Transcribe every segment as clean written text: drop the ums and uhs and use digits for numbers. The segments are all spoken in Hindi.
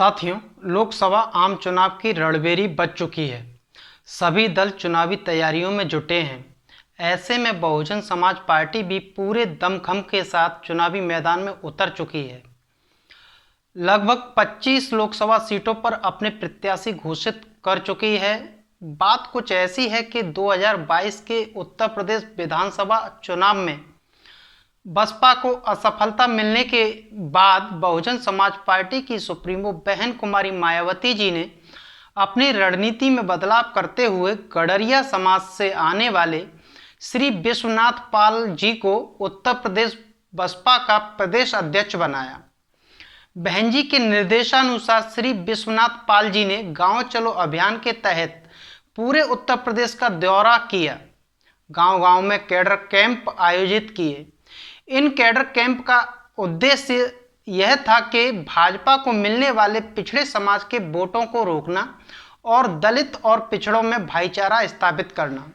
साथियों, लोकसभा आम चुनाव की रणभेरी बज चुकी है। सभी दल चुनावी तैयारियों में जुटे हैं। ऐसे में बहुजन समाज पार्टी भी पूरे दमखम के साथ चुनावी मैदान में उतर चुकी है। लगभग 25 लोकसभा सीटों पर अपने प्रत्याशी घोषित कर चुकी है। बात कुछ ऐसी है कि 2022 के उत्तर प्रदेश विधानसभा चुनाव में बसपा को असफलता मिलने के बाद बहुजन समाज पार्टी की सुप्रीमो बहन कुमारी मायावती जी ने अपनी रणनीति में बदलाव करते हुए गडरिया समाज से आने वाले श्री विश्वनाथ पाल जी को उत्तर प्रदेश बसपा का प्रदेश अध्यक्ष बनाया। बहन जी के निर्देशानुसार श्री विश्वनाथ पाल जी ने गांव चलो अभियान के तहत पूरे उत्तर प्रदेश का दौरा किया। गांव-गांव में कैडर कैंप आयोजित किए। इन कैडर कैंप का उद्देश्य यह था कि भाजपा को मिलने वाले पिछड़े समाज के वोटों को रोकना और दलित और पिछड़ों में भाईचारा स्थापित करना।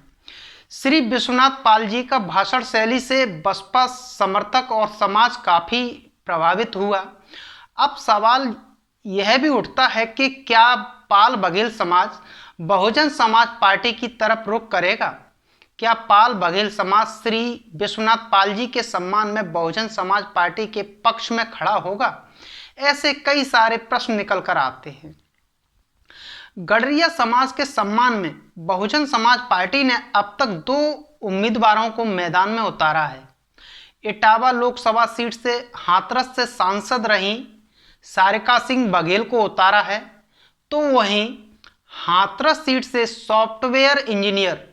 श्री विश्वनाथ पाल जी का भाषण शैली से बसपा समर्थक और समाज काफी प्रभावित हुआ। अब सवाल यह भी उठता है कि क्या पाल बघेल समाज बहुजन समाज पार्टी की तरफ रुख करेगा? क्या पाल बघेल समाज श्री विश्वनाथ पाल जी के सम्मान में बहुजन समाज पार्टी के पक्ष में खड़ा होगा? ऐसे कई सारे प्रश्न निकल कर आते हैं। गडरिया समाज के सम्मान में बहुजन समाज पार्टी ने अब तक 2 उम्मीदवारों को मैदान में उतारा है। इटावा लोकसभा सीट से हाथरस से सांसद रही सारिका सिंह बघेल को उतारा है, तो वहीं हाथरस सीट से सॉफ्टवेयर इंजीनियर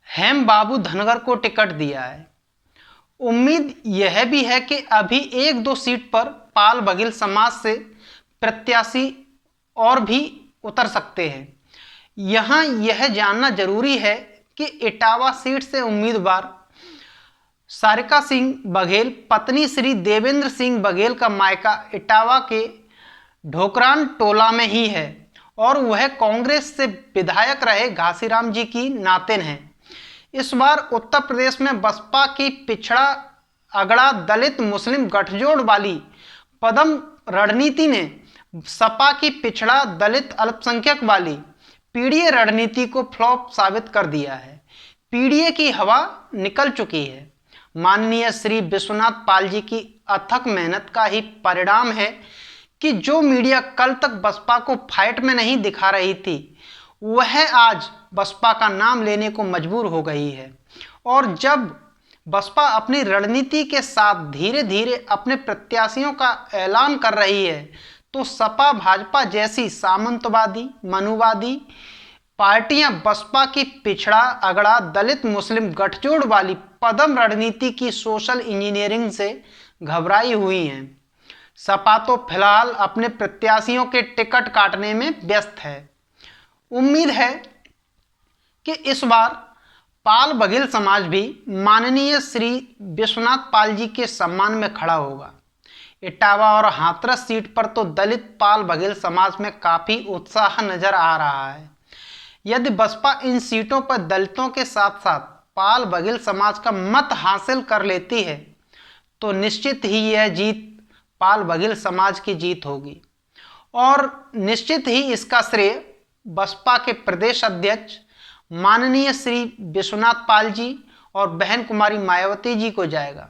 हेम बाबू धनगर को टिकट दिया है। उम्मीद यह भी है कि अभी 1-2 सीट पर पाल बघेल समाज से प्रत्याशी और भी उतर सकते हैं। यहां यह जानना जरूरी है कि इटावा सीट से उम्मीदवार सारिका सिंह बघेल पत्नी श्री देवेंद्र सिंह बघेल का मायका इटावा के ढोकरान टोला में ही है और वह कांग्रेस से विधायक रहे घासीराम जी की नातिन है। इस बार उत्तर प्रदेश में बसपा की पिछड़ा अगड़ा दलित मुस्लिम गठजोड़ वाली पदम रणनीति ने सपा की पिछड़ा दलित अल्पसंख्यक वाली पीडीए रणनीति को फ्लॉप साबित कर दिया है। पीडीए की हवा निकल चुकी है। माननीय श्री विश्वनाथ पाल जी की अथक मेहनत का ही परिणाम है कि जो मीडिया कल तक बसपा को फाइट में नहीं दिखा रही थी, वह आज बसपा का नाम लेने को मजबूर हो गई है। और जब बसपा अपनी रणनीति के साथ धीरे धीरे अपने प्रत्याशियों का ऐलान कर रही है, तो सपा भाजपा जैसी सामंतवादी मनुवादी पार्टियां बसपा की पिछड़ा अगड़ा दलित मुस्लिम गठजोड़ वाली पदम रणनीति की सोशल इंजीनियरिंग से घबराई हुई हैं। सपा तो फिलहाल अपने प्रत्याशियों के टिकट काटने में व्यस्त है। उम्मीद है कि इस बार पाल बघेल समाज भी माननीय श्री विश्वनाथ पाल जी के सम्मान में खड़ा होगा। इटावा और हाथरस सीट पर तो दलित पाल बघेल समाज में काफी उत्साह नजर आ रहा है। यदि बसपा इन सीटों पर दलितों के साथ साथ पाल बघेल समाज का मत हासिल कर लेती है, तो निश्चित ही यह जीत पाल बघेल समाज की जीत होगी और निश्चित ही इसका श्रेय बसपा के प्रदेश अध्यक्ष माननीय श्री विश्वनाथ पाल जी और बहन कुमारी मायावती जी को जाएगा।